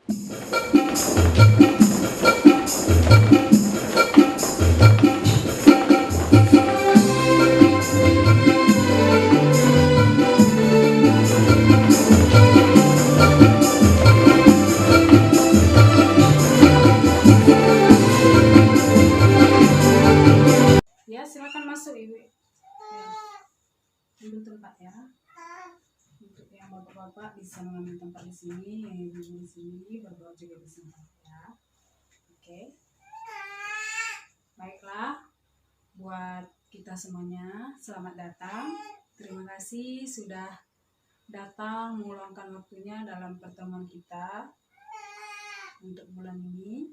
Ya, silakan masuk Ibu. Ya, ambil tempat ya. Untuk yang bapak-bapak bisa mengambil tempat di sini, yang ibu di sini, berdoa juga di sini ya. Oke. Baiklah, buat kita semuanya, selamat datang. Terima kasih sudah datang meluangkan waktunya dalam pertemuan kita untuk bulan ini.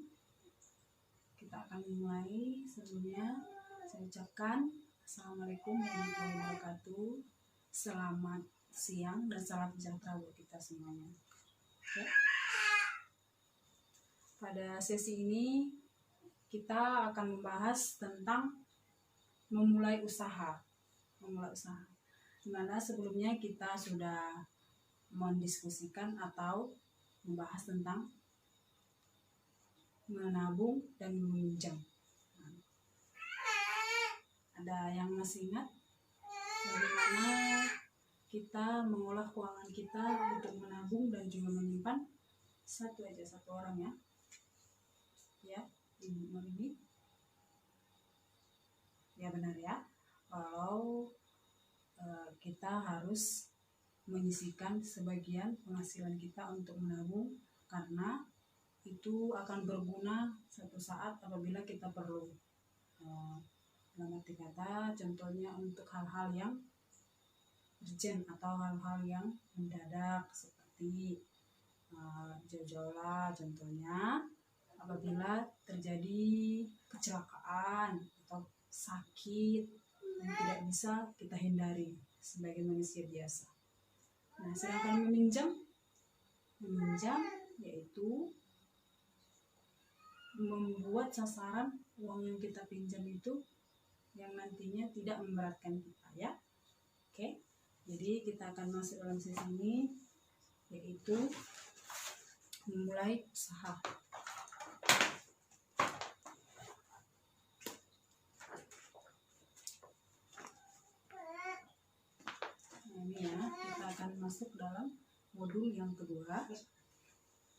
Kita akan mulai. Sebelumnya saya ucapkan Assalamualaikum warahmatullahi wabarakatuh. Selamat siang dan salam sejahtera buat kita semuanya. Oke. Pada sesi ini kita akan membahas tentang memulai usaha. Dimana sebelumnya kita sudah mendiskusikan atau membahas tentang menabung dan meminjam. Ada yang masih ingat bagaimana kita mengolah keuangan kita untuk menabung dan juga menyimpan? Satu orang ya. Ya, Ibu Marini. Ya benar ya. Kalau kita harus menyisihkan sebagian penghasilan kita untuk menabung, karena itu akan berguna suatu saat apabila kita perlu. Dalam arti kata, contohnya untuk hal-hal yang urgent atau hal-hal yang mendadak seperti jojola, contohnya apabila terjadi kecelakaan atau sakit yang tidak bisa kita hindari sebagai manusia biasa. Nah, sedangkan meminjam yaitu membuat sasaran uang yang kita pinjam itu yang nantinya tidak memberatkan kita ya. Oke. Jadi kita akan masuk dalam sesi ini, yaitu memulai usaha. Nah, ini ya, kita akan masuk dalam modul yang kedua,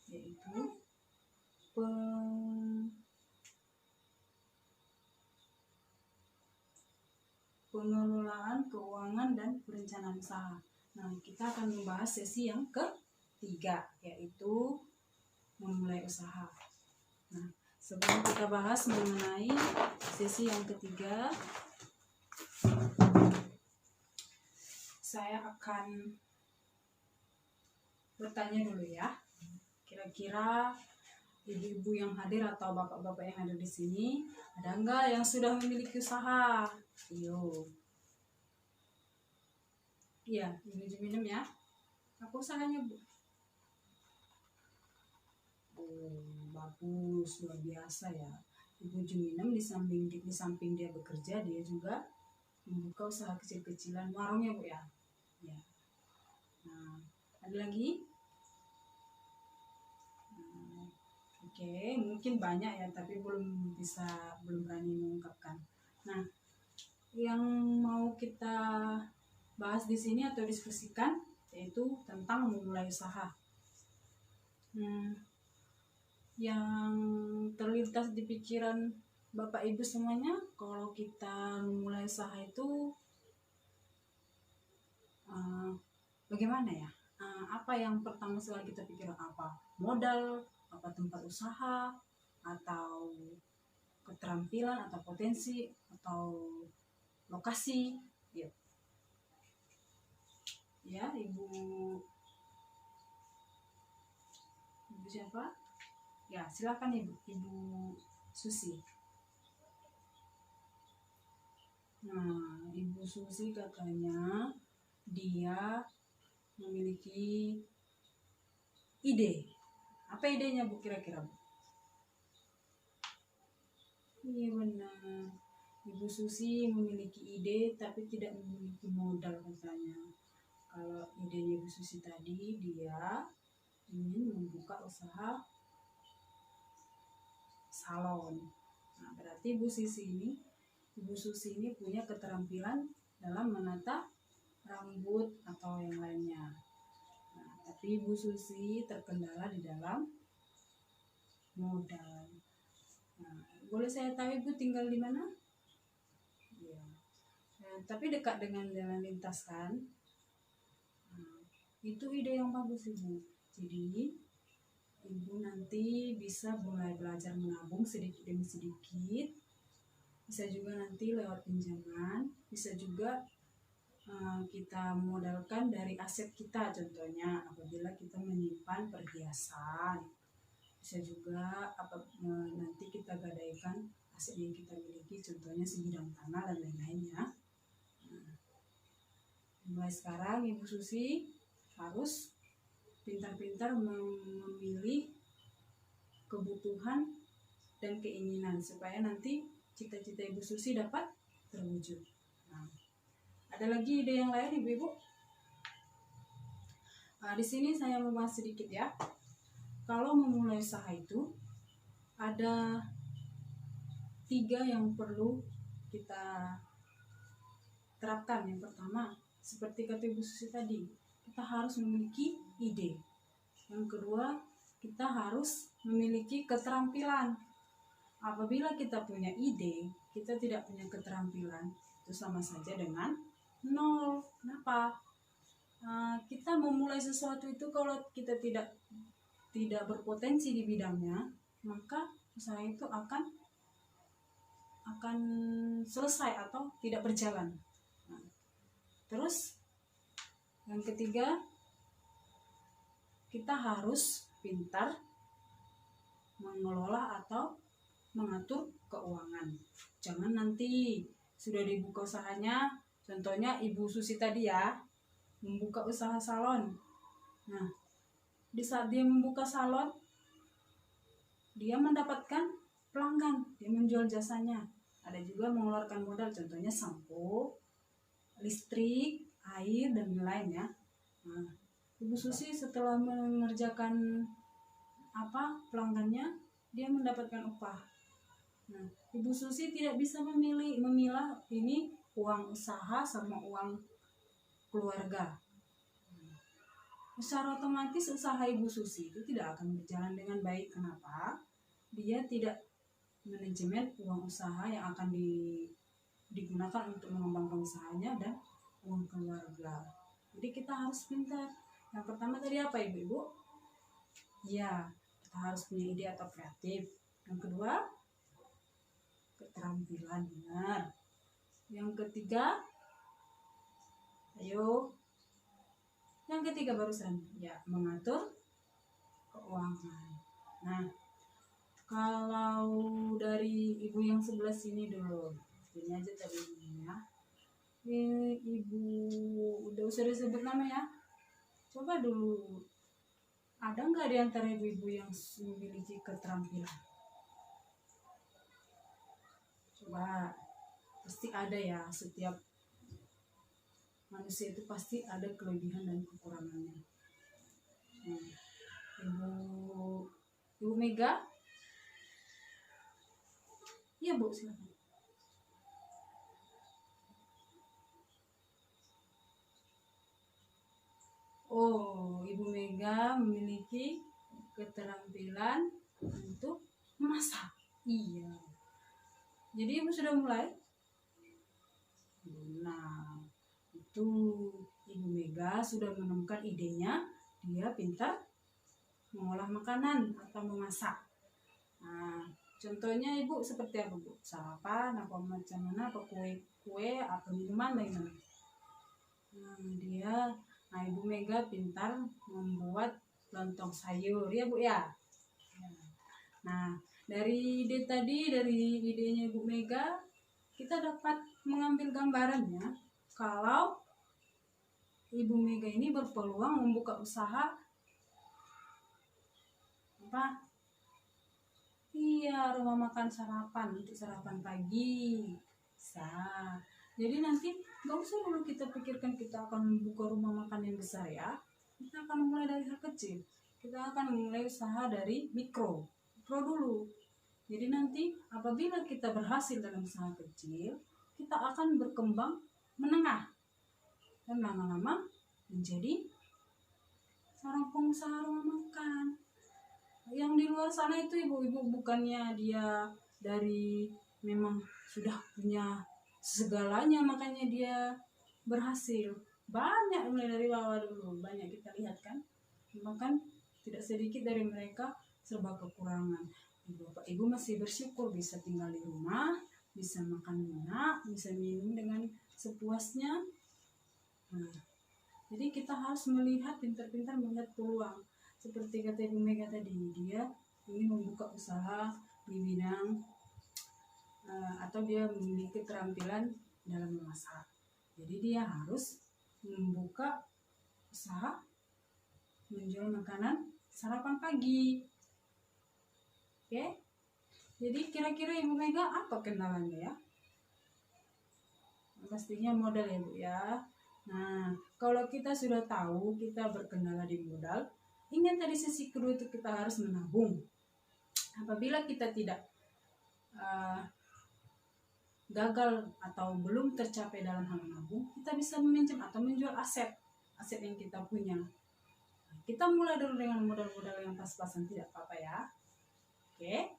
yaitu pengelolaan keuangan dan perencanaan usaha. Nah, kita akan membahas sesi yang ketiga, yaitu memulai usaha. Nah, sebelum kita bahas mengenai sesi yang ketiga, saya akan bertanya dulu ya. Kira-kira ibu-ibu yang hadir atau bapak-bapak yang ada di sini, ada enggak yang sudah memiliki usaha? Iya, Ibu minum ya. Apa usahanya, Bu? Bagus, luar biasa ya. Ibu minum di samping dia bekerja, dia juga membuka usaha kecil-kecilan, warung ya, Bu ya. Ya. Nah, ada lagi? Oke, mungkin banyak ya, tapi belum berani mengungkapkan. Nah, yang mau kita bahas di sini atau diskusikan yaitu tentang memulai usaha. Yang terlintas di pikiran Bapak Ibu semuanya, kalau kita memulai usaha itu bagaimana ya? Apa yang pertama sekali kita pikirkan? Apa modal, apa tempat usaha, atau keterampilan, atau potensi, atau lokasi? Ya, Ibu siapa? Ya, silakan Ibu Susi. Nah, Ibu Susi katanya dia memiliki ide. Apa idenya, Bu, kira-kira, Bu? Iya benar. Ibu Susi memiliki ide tapi tidak memiliki modal katanya. Kalau idenya Ibu Susi tadi, dia ingin membuka usaha salon. Nah, berarti Ibu Susi ini punya keterampilan dalam menata rambut atau yang lainnya. Nah, tapi Ibu Susi terkendala di dalam modal. Nah, boleh saya tahu Ibu tinggal di mana? Ya. Tapi dekat dengan jalan lintas kan? Nah, itu ide yang bagus Ibu. Jadi Ibu nanti bisa mulai belajar menabung sedikit demi sedikit. Bisa juga nanti lewat pinjaman, bisa juga kita modalkan dari aset kita, contohnya apabila kita menyimpan perhiasan. Bisa juga nanti kita gadaikan aset yang kita miliki, contohnya sebidang tanah dan lain-lainnya. Mulai sekarang Ibu Susi harus pintar-pintar memilih kebutuhan dan keinginan supaya nanti cita-cita Ibu Susi dapat terwujud. Nah, ada lagi ide yang lain Ibu-ibu? Di sini saya membahas sedikit ya. Kalau memulai usaha itu ada 3 yang perlu kita terapkan. Yang pertama, seperti kata Ibu Susi tadi, kita harus memiliki ide. Yang kedua, kita harus memiliki keterampilan. Apabila kita punya ide, kita tidak punya keterampilan, itu sama saja dengan nol. Kenapa? Kita memulai sesuatu itu kalau kita tidak berpotensi di bidangnya, maka usaha itu akan selesai atau tidak berjalan. Nah, terus yang ketiga, kita harus pintar mengelola atau mengatur keuangan. Jangan nanti sudah dibuka usahanya, contohnya Ibu Susi tadi ya, membuka usaha salon. Nah, di saat dia membuka salon, dia mendapatkan pelanggan, dia menjual jasanya. Ada juga mengeluarkan modal, contohnya sampo, listrik, air, dan lain-lain ya. Nah, Ibu Susi setelah mengerjakan pelanggannya, dia mendapatkan upah. Nah, Ibu Susi tidak bisa memilah ini uang usaha sama uang keluarga. Secara otomatis usaha Ibu Susi itu tidak akan berjalan dengan baik. Kenapa? Dia tidak manajemen uang usaha yang akan digunakan untuk mengembangkan usahanya dan uang keluarga. Jadi kita harus pintar. Yang pertama tadi apa Ibu-ibu? Ya, kita harus punya ide atau kreatif. Yang kedua, keterampilan, benar. Yang ketiga, yang ketiga barusan, ya, mengatur keuangan. Nah, kalau dari Ibu yang sebelah sini dulu, ini aja tadi ya. Ini Ibu udah usah disebut nama ya. Coba dulu, ada nggak di antara ibu-ibu yang memiliki keterampilan? Coba, pasti ada ya. Setiap manusia itu pasti ada kelebihan dan kekurangannya. Ibu Mega? Iya Bu, silakan. Oh, Ibu Mega memiliki keterampilan untuk memasak. Iya. Jadi Ibu sudah mulai? Nah, itu Ibu Mega sudah menemukan idenya. Dia pintar mengolah makanan atau memasak. Nah, contohnya Ibu seperti apa Bu? Sarapan, apa macam mana, apa kue, apa minuman lainnya. Nah, Ibu Mega pintar membuat lontong sayur, ya Bu ya. Nah, dari idenya Ibu Mega, kita dapat mengambil gambarannya kalau Ibu Mega ini berpeluang membuka usaha rumah makan sarapan untuk sarapan pagi. Bisa. Jadi nanti nggak usah dulu kita pikirkan kita akan membuka rumah makan yang besar ya. Kita akan mulai dari hal kecil. kita akan memulai usaha dari mikro dulu. Jadi nanti apabila kita berhasil dalam usaha kecil, kita akan berkembang menengah dan lama-lama menjadi seorang pengusaha rumah makan. Yang di luar sana itu ibu-ibu bukannya dia dari memang sudah punya segalanya makanya dia berhasil. Banyak mulai dari bawah dulu, banyak kita lihat kan. Bahkan tidak sedikit dari mereka serba kekurangan. Bapak ibu masih bersyukur bisa tinggal di rumah, bisa makan enak, bisa minum dengan sepuasnya. Nah, jadi kita harus melihat, pintar-pintar melihat peluang. Seperti kata Ibu Mega tadi, dia ingin membuka usaha di bidang atau dia memiliki keterampilan dalam memasak. Jadi dia harus membuka usaha menjual makanan sarapan pagi. Oke? Jadi kira-kira Ibu Mega apa kendalanya ya? Pastinya modal ya Bu ya. Nah, kalau kita sudah tahu kita berkendala di modal, ingat tadi sisi kedua itu kita harus menabung. Apabila kita tidak gagal atau belum tercapai dalam hal menabung, kita bisa meminjam atau menjual aset yang kita punya. Kita mulai dulu dengan modal-modal yang pas-pasan, tidak apa-apa ya. Oke.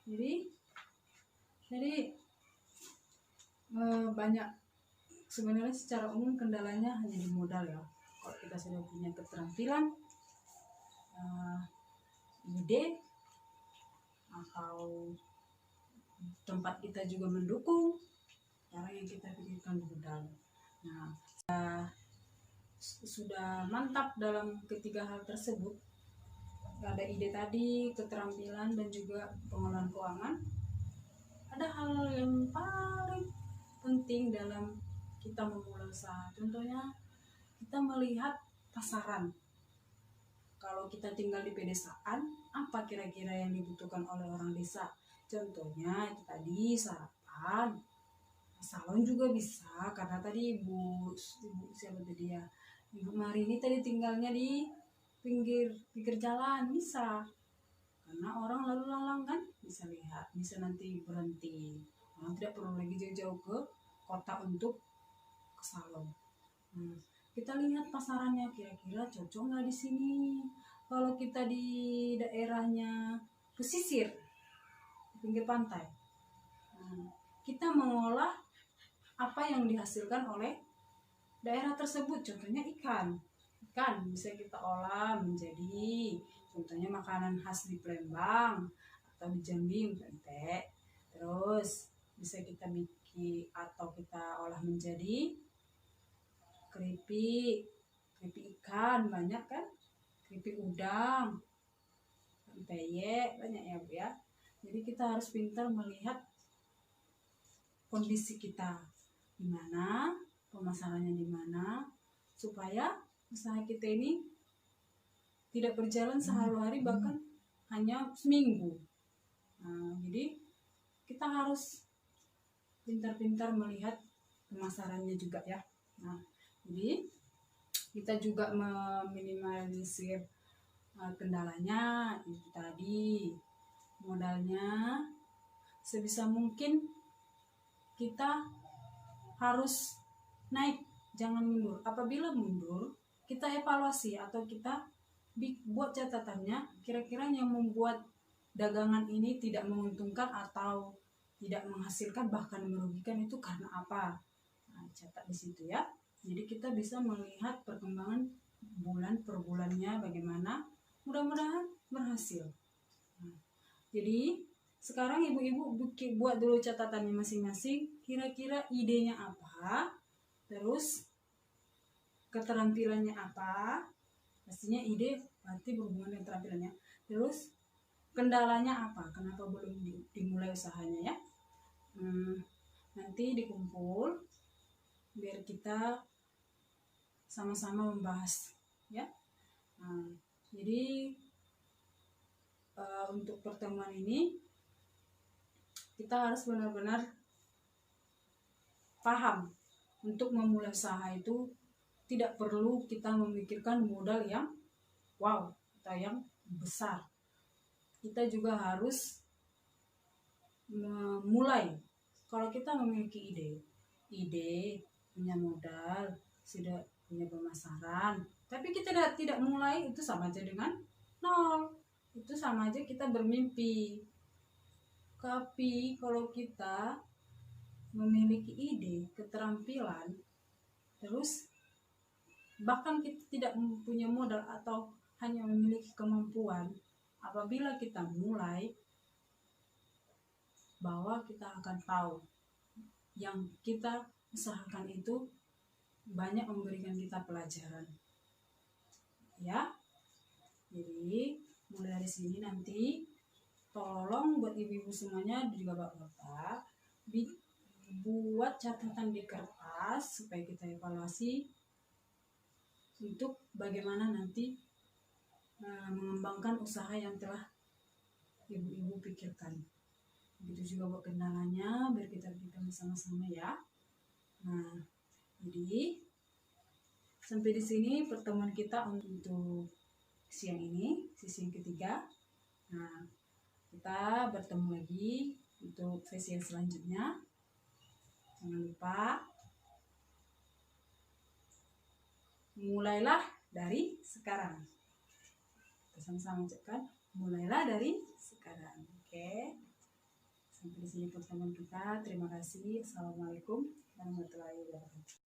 Jadi banyak sebenarnya secara umum kendalanya hanya di modal ya. Kalau kita sudah punya keterampilan, ide atau tempat kita juga mendukung, cara yang kita pikirkan modal. Nah, sudah mantap dalam ketiga hal tersebut. Ada ide tadi, keterampilan dan juga pengelolaan keuangan. Ada hal yang paling penting dalam kita memulai usaha. Contohnya kita melihat pasaran. Kalau kita tinggal di pedesaan, apa kira-kira yang dibutuhkan oleh orang desa? Contohnya itu tadi sarapan, salon juga bisa karena tadi ibu siapa tadi ya, Ibu Marini tadi tinggalnya di pinggir jalan bisa, karena orang lalu lalang kan bisa lihat, bisa nanti berhenti. Orang tidak perlu lagi jauh-jauh ke kota untuk ke salon. Kita lihat pasarannya kira-kira cocok nggak di sini. Kalau kita di daerahnya pesisir, pinggir pantai, kita mengolah apa yang dihasilkan oleh daerah tersebut. Contohnya ikan bisa kita olah menjadi contohnya makanan khas di Palembang atau di Jambi pempek. Terus bisa kita bikin atau kita olah menjadi keripik ikan, banyak kan, keripik udang, pempek, banyak ya Bu ya. Jadi kita harus pintar melihat kondisi kita di mana, pemasarannya di mana, supaya usaha kita ini tidak berjalan sehari-hari, bahkan hanya seminggu. Jadi kita harus pintar-pintar melihat pemasarannya juga ya. Jadi kita juga meminimalisir kendalanya itu tadi, modalnya sebisa mungkin kita harus naik, jangan mundur. Apabila mundur, kita evaluasi atau kita buat catatannya, kira-kira yang membuat dagangan ini tidak menguntungkan atau tidak menghasilkan bahkan merugikan itu karena apa. Catat di situ ya. Jadi kita bisa melihat perkembangan bulan per bulannya bagaimana, mudah-mudahan berhasil. Jadi sekarang ibu-ibu buat dulu catatannya masing-masing, kira-kira idenya apa, terus keterampilannya apa, pastinya ide berarti berhubungan dengan keterampilannya, terus kendalanya apa, kenapa belum dimulai usahanya ya. Nanti dikumpul biar kita sama-sama membahas ya. Jadi untuk pertemuan ini kita harus benar-benar paham untuk memulai usaha itu tidak perlu kita memikirkan modal yang wow atau yang besar. Kita juga harus memulai. Kalau kita memiliki ide, punya modal, sudah punya pemasaran, tapi kita tidak mulai, itu sama aja dengan nol. Itu sama aja kita bermimpi. Tapi kalau kita memiliki ide, keterampilan, terus bahkan kita tidak mempunyai modal atau hanya memiliki kemampuan, apabila kita mulai, bahwa kita akan tahu yang kita usahakan itu banyak memberikan kita pelajaran. Ya, jadi mulai dari sini nanti tolong buat ibu-ibu semuanya dan juga bapak-bapak buat catatan di kertas supaya kita evaluasi untuk bagaimana nanti mengembangkan usaha yang telah ibu-ibu pikirkan. Begitu juga buat kendalanya, biar kita bersama-sama ya. Nah, jadi sampai di sini pertemuan kita untuk siang ini, sesi yang ketiga. Nah, kita bertemu lagi untuk sesi yang selanjutnya. Jangan lupa, mulailah dari sekarang. Kita sama-sama ucapkan, mulailah dari sekarang. Oke. Sampai di sini pertemuan kita. Terima kasih. Assalamualaikum warahmatullahi wabarakatuh.